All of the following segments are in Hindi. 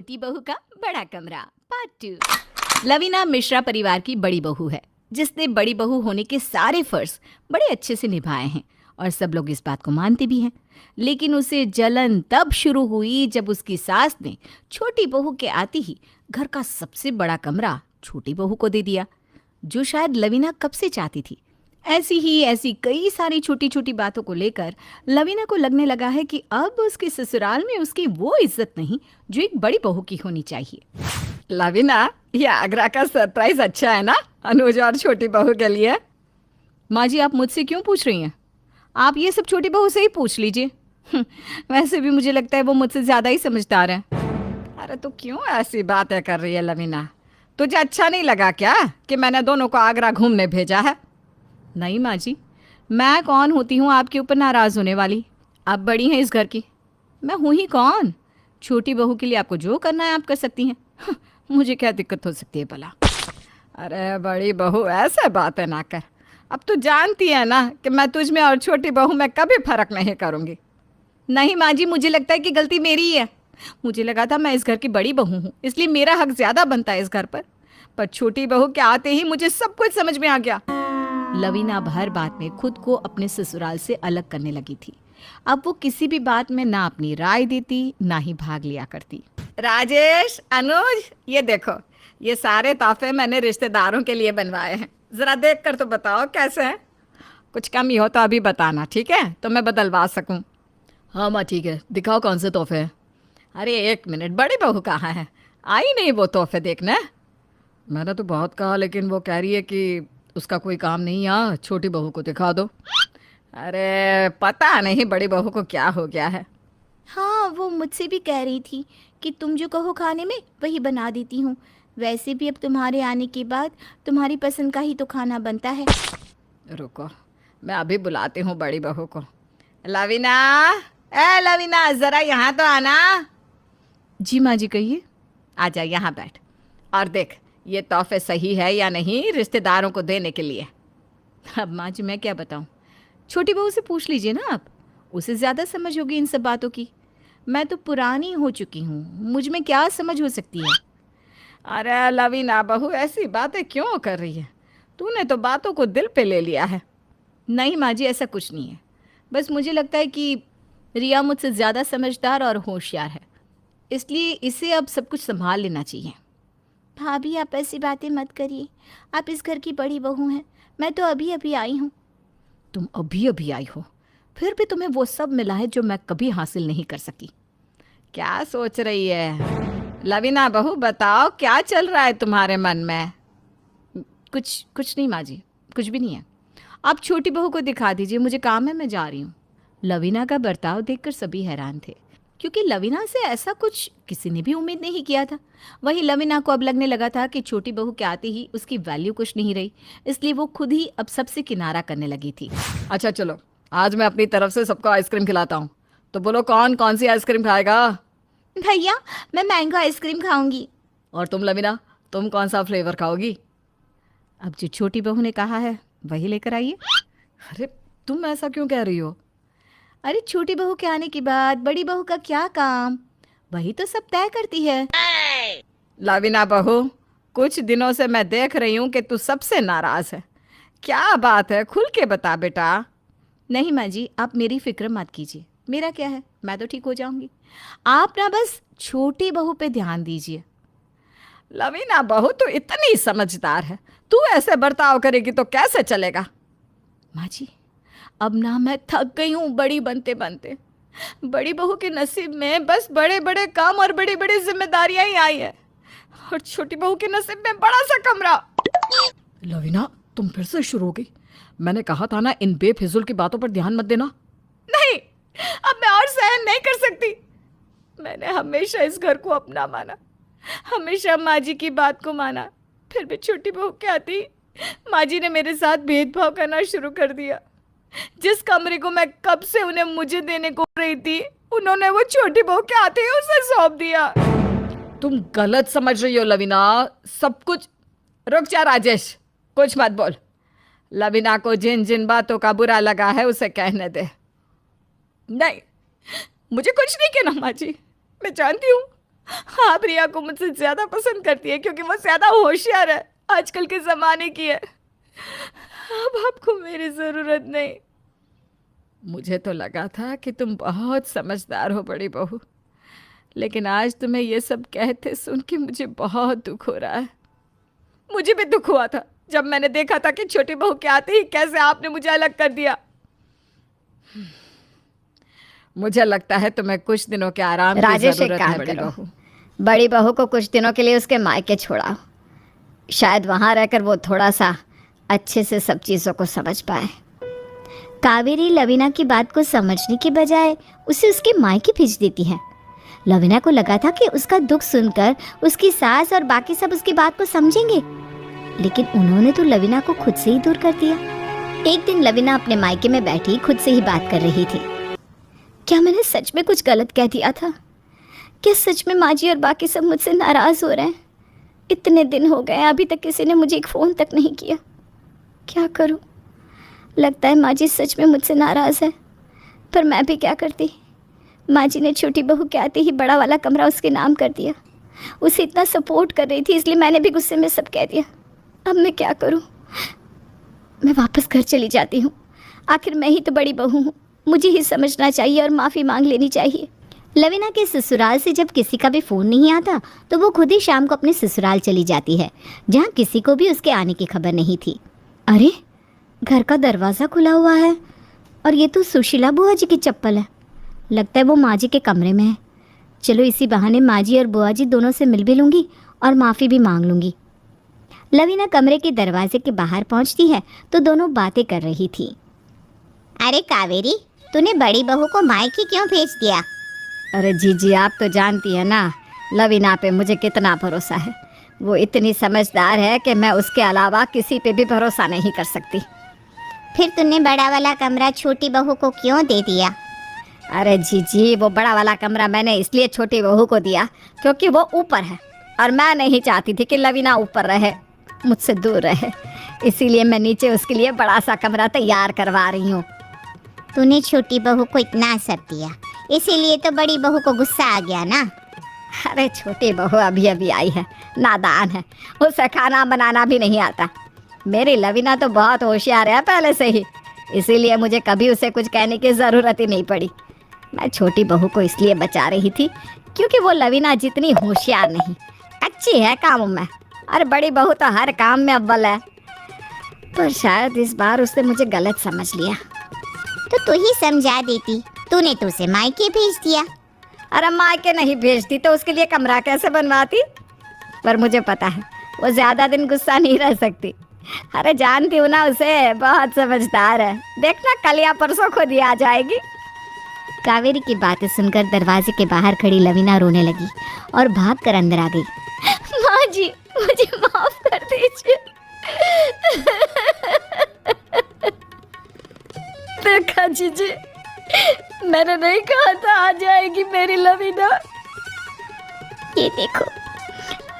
छोटी बहू का बड़ा कमरा पार्ट 2। लवीना मिश्रा परिवार की बड़ी बहू है जिसने बड़ी बहू होने के सारे फर्ज बड़े अच्छे से निभाए हैं और सब लोग इस बात को मानते भी हैं। लेकिन उसे जलन तब शुरू हुई जब उसकी सास ने छोटी बहू के आते ही घर का सबसे बड़ा कमरा छोटी बहू को दे दिया, जो शायद लवीना कब से चाहती थी। ऐसी कई सारी छोटी छोटी बातों को लेकर लवीना को लगने लगा है कि अब उसके ससुराल में उसकी वो इज्जत नहीं जो एक बड़ी बहू की होनी चाहिए। लवीना, ये आगरा का सरप्राइज अच्छा है ना अनुज और छोटी बहू के लिए? माँ जी, आप मुझसे क्यों पूछ रही हैं? आप ये सब छोटी बहू से ही पूछ लीजिए। वैसे भी मुझे लगता है वो मुझसे ज़्यादा ही समझदार है। अरे तो क्यों ऐसी बातें कर रही है लवीना? तुझे अच्छा नहीं लगा क्या कि मैंने दोनों को आगरा घूमने भेजा है? नहीं माँ जी, मैं कौन होती हूँ आपके ऊपर नाराज़ होने वाली? आप बड़ी हैं इस घर की, मैं हूँ ही कौन? छोटी बहू के लिए आपको जो करना है आप कर सकती हैं। मुझे क्या दिक्कत हो सकती है भला? अरे बड़ी बहू, ऐसे बातें ना कर। अब तू जानती है ना कि मैं तुझ में और छोटी बहू में कभी फ़र्क नहीं करूँगी। नहीं माँ जी, मुझे लगता है कि गलती मेरी ही है। मुझे लगा था मैं इस घर की बड़ी बहू हूँ, इसलिए मेरा हक ज़्यादा बनता है इस घर पर छोटी बहू के आते ही मुझे सब कुछ समझ में आ गया। लवीना अब हर बात में खुद को अपने ससुराल से अलग करने लगी थी। अब वो किसी भी बात में ना अपनी राय देती ना ही भाग लिया करती। राजेश, अनुज, ये देखो, ये सारे तोहफे मैंने रिश्तेदारों के लिए बनवाए हैं। ज़रा देख कर तो बताओ कैसे हैं। कुछ कमी हो तो अभी बताना, ठीक है? तो मैं बदलवा सकूं। हाँ माँ, ठीक है, दिखाओ कौन से तोहफे हैं। अरे एक मिनट, बड़ी बहू कहाँ है? आई नहीं वो तोहफे देखने? मैंने तो बहुत कहा, लेकिन वो कह रही है कि उसका कोई काम नहीं, यहाँ छोटी बहू को दिखा दो। अरे पता नहीं बड़ी बहू को क्या हो गया है। हाँ, वो मुझसे भी कह रही थी कि तुम जो कहो खाने में वही बना देती हूँ। वैसे भी अब तुम्हारे आने के बाद तुम्हारी पसंद का ही तो खाना बनता है। रुको, मैं अभी बुलाती हूँ बड़ी बहू को। लवीना, ए लवीना, ज़रा यहाँ तो आना। जी माँ जी, कहिए। आजा, यहाँ बैठ और देख ये तोहफे सही है या नहीं रिश्तेदारों को देने के लिए। अब माँ जी मैं क्या बताऊँ, छोटी बहू से पूछ लीजिए ना आप, उसे ज़्यादा समझ होगी इन सब बातों की। मैं तो पुरानी हो चुकी हूँ, मुझ में क्या समझ हो सकती है। अरे लवीना बहू, ऐसी बातें क्यों कर रही है? तूने तो बातों को दिल पे ले लिया है। नहीं माँ जी, ऐसा कुछ नहीं है। बस मुझे लगता है कि रिया मुझसे ज़्यादा समझदार और होशियार है, इसलिए इसे अब सब कुछ संभाल लेना चाहिए। भाभी, आप ऐसी बातें मत करिए। आप इस घर की बड़ी बहू हैं, मैं तो अभी अभी आई हूँ। तुम अभी अभी आई हो, फिर भी तुम्हें वो सब मिला है जो मैं कभी हासिल नहीं कर सकी। क्या सोच रही है लवीना बहू? बताओ क्या चल रहा है तुम्हारे मन में? कुछ नहीं माँ जी, कुछ भी नहीं है। आप छोटी बहू को दिखा दीजिए, मुझे काम है, मैं जा रही हूँ। लवीना का बर्ताव देखकर सभी हैरान थे, क्योंकि लवीना से ऐसा कुछ किसी ने भी उम्मीद नहीं किया था। वही लवीना को अब लगने लगा था कि छोटी बहू के आते ही उसकी वैल्यू कुछ नहीं रही, इसलिए वो खुद ही अब सबसे किनारा करने लगी थी। अच्छा चलो, आज मैं अपनी तरफ से सबको आइसक्रीम खिलाता हूँ, तो बोलो कौन कौन सी आइसक्रीम खाएगा? भैया, मैं मैंगो आइसक्रीम खाऊंगी। और तुम लवीना, तुम कौन सा फ्लेवर खाओगी? अब जो छोटी बहू ने कहा है वही लेकर आइए। अरे तुम ऐसा क्यों कह रही हो? अरे छोटी बहू के आने के बाद बड़ी बहू का क्या काम, वही तो सब तय करती है। लवीना बहू, कुछ दिनों से मैं देख रही हूँ कि तू सबसे नाराज़ है। क्या बात है, खुल के बता बेटा। नहीं माँ जी, आप मेरी फिक्र मत कीजिए, मेरा क्या है, मैं तो ठीक हो जाऊंगी। आप ना बस छोटी बहू पे ध्यान दीजिए। लवीना बहू तो इतनी समझदार है, तू ऐसे बर्ताव करेगी तो कैसे चलेगा? माँ जी, अब ना मैं थक गई हूँ बड़ी बनते बनते। बड़ी बहू के नसीब में बस बड़े बड़े काम और बड़ी बड़ी जिम्मेदारियां ही आई है, और छोटी बहू के नसीब में बड़ा सा कमरा। लवीना, तुम फिर से शुरू हो गई। मैंने कहा था ना, इन बेफिजुल की बातों पर ध्यान मत देना। नहीं, अब मैं और सहन नहीं कर सकती। मैंने हमेशा इस घर को अपना माना, हमेशा माँ जी की बात को माना, फिर भी छोटी बहू के आती ही माँ जी ने मेरे साथ भेदभाव करना शुरू कर दिया। जिस कमरे को मैं कब से उन्हें मुझे देने को रही थी, उन्होंने वो छोटी बहू के आते ही उसे सौंप दिया। तुम गलत समझ रही हो लवीना, सब कुछ। रुक जा राजेश, कुछ मत बोल। लवीना को जिन जिन बातों का बुरा लगा है उसे कहने दे। नहीं, मुझे कुछ नहीं कहना माँ जी, मैं जानती हूँ आप रिया को मुझसे ज्यादा पसंद करती है क्योंकि वो ज्यादा होशियार है, आजकल के जमाने की है। अब आपको मेरी जरूरत नहीं। मुझे तो लगा था कि तुम बहुत समझदार हो बड़ी बहू, लेकिन आज तुम्हें ये सब कहते सुन के मुझे बहुत दुख हो रहा है। मुझे भी दुख हुआ था जब मैंने देखा था कि छोटी बहू के आते ही कैसे आपने मुझे अलग कर दिया। मुझे लगता है तुम्हें कुछ दिनों के आराम की राजेश, एक जरूरत है काम बड़ी करो, बहू। बड़ी बहू को कुछ दिनों के लिए उसके मायके छोड़ाओ। शायद वहाँ रहकर वो थोड़ा सा अच्छे से सब चीज़ों को समझ पाए। कावेरी लवीना की बात को समझने के बजाय उसे उसके मायके भेज देती है। लवीना को लगा था कि उसका दुख सुनकर उसकी सास और बाकी सब उसकी बात को समझेंगे, लेकिन उन्होंने तो लवीना को खुद से ही दूर कर दिया। एक दिन लवीना अपने मायके में बैठी खुद से ही बात कर रही थी। क्या मैंने सच में कुछ गलत कह दिया था? क्या सच में माँ जी और बाकी सब मुझसे नाराज़ हो रहे हैं? इतने दिन हो गए, अभी तक किसी ने मुझे एक फ़ोन तक नहीं किया। क्या करूं? लगता है माँ जी सच में मुझसे नाराज़ है, पर मैं भी क्या करती। माँ जी ने छोटी बहू के आते ही बड़ा वाला कमरा उसके नाम कर दिया। उसे इतना सपोर्ट कर रही थी, इसलिए मैंने भी गुस्से में सब कह दिया। अब मैं क्या करूं? मैं वापस घर चली जाती हूँ। आखिर मैं ही तो बड़ी बहू हूँ, मुझे ही समझना चाहिए और माफ़ी मांग लेनी चाहिए। लवीना के ससुराल से जब किसी का भी फ़ोन नहीं आता तो वो खुद ही शाम को अपने ससुराल चली जाती है, जहाँ किसी को भी उसके आने की खबर नहीं थी। अरे, घर का दरवाज़ा खुला हुआ है और ये तो सुशीला बुआ जी की चप्पल है। लगता है वो माँ जी के कमरे में है। चलो इसी बहाने माँ जी और बुआ जी दोनों से मिल भी लूँगी और माफ़ी भी मांग लूँगी। लवीना कमरे के दरवाजे के बाहर पहुँचती है तो दोनों बातें कर रही थी। अरे कावेरी, तूने बड़ी बहू को मायके क्यों भेज दिया? अरे जीजी, आप तो जानती है ना लवीना पे मुझे कितना भरोसा है। वो इतनी समझदार है कि मैं उसके अलावा किसी पे भी भरोसा नहीं कर सकती। फिर तूने बड़ा वाला कमरा छोटी बहू को क्यों दे दिया? अरे जीजी, वो बड़ा वाला कमरा मैंने इसलिए छोटी बहू को दिया क्योंकि वो ऊपर है और मैं नहीं चाहती थी कि लवीना ऊपर रहे, मुझसे दूर रहे। इसीलिए मैं नीचे उसके लिए बड़ा सा कमरा तैयार करवा रही हूँ। तूने छोटी बहू को इतना असर दिया, इसीलिए तो बड़ी बहू को गुस्सा आ गया ना। अरे छोटी बहू अभी अभी आई है, नादान है, उसे खाना बनाना भी नहीं आता। मेरी लवीना तो बहुत होशियार है पहले से ही, इसीलिए मुझे कभी उसे कुछ कहने की ज़रूरत ही नहीं पड़ी। मैं छोटी बहू को इसलिए बचा रही थी क्योंकि वो लवीना जितनी होशियार नहीं, अच्छी है कामों में, और बड़ी बहू तो हर काम में अव्वल है। पर शायद इस बार उसने मुझे गलत समझ लिया। तो तू ही समझा देती, तूने तो उसे मायके भेज दिया। अरे मायके नहीं भेजती तो उसके लिए कमरा कैसे बनवाती? पर मुझे पता है वो ज़्यादा दिन गुस्सा नहीं रह सकती। अरे जानती हूँ ना उसे, बहुत समझदार है। देखना कल या परसों खुद ही आ जाएगी। कावेरी की बातें सुनकर दरवाजे के बाहर खड़ी लवीना रोने लगी और भागकर अंदर आ गई। माँ जी, मुझे माफ कर दीजिए। देखा जीजी, मैंने नहीं कहा था आ जाएगी मेरी लवीना। ये देखो,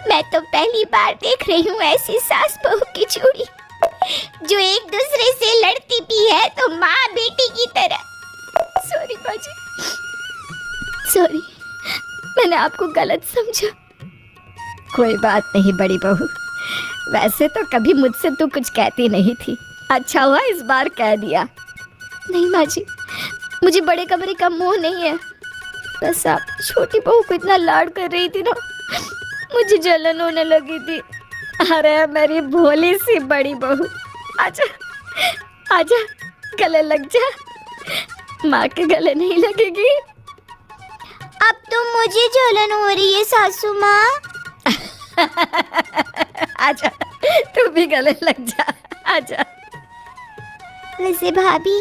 मैं तो पहली बार देख रही हूँ ऐसी सास बहू की जोड़ी जो एक दूसरे से लड़ती भी है तो माँ बेटी की तरह। सॉरी माँ जी, सॉरी, मैंने आपको गलत समझा। कोई बात नहीं बड़ी बहू, वैसे तो कभी मुझसे तू कुछ कहती नहीं थी, अच्छा हुआ इस बार कह दिया। नहीं माँ जी, मुझे बड़े कमरे का मोह नहीं है, बस आप छोटी बहू को इतना लाड कर रही थी ना, मुझे जलन होने लगी थी। अरे मेरी भोली सी बड़ी बहू, आजा आजा, गले लग जा। माँ के गले नहीं लगेगी। अब तो मुझे जलन हो रही है सासू माँ। आजा, तू भी गले लग जा, आजा। वैसे भाभी,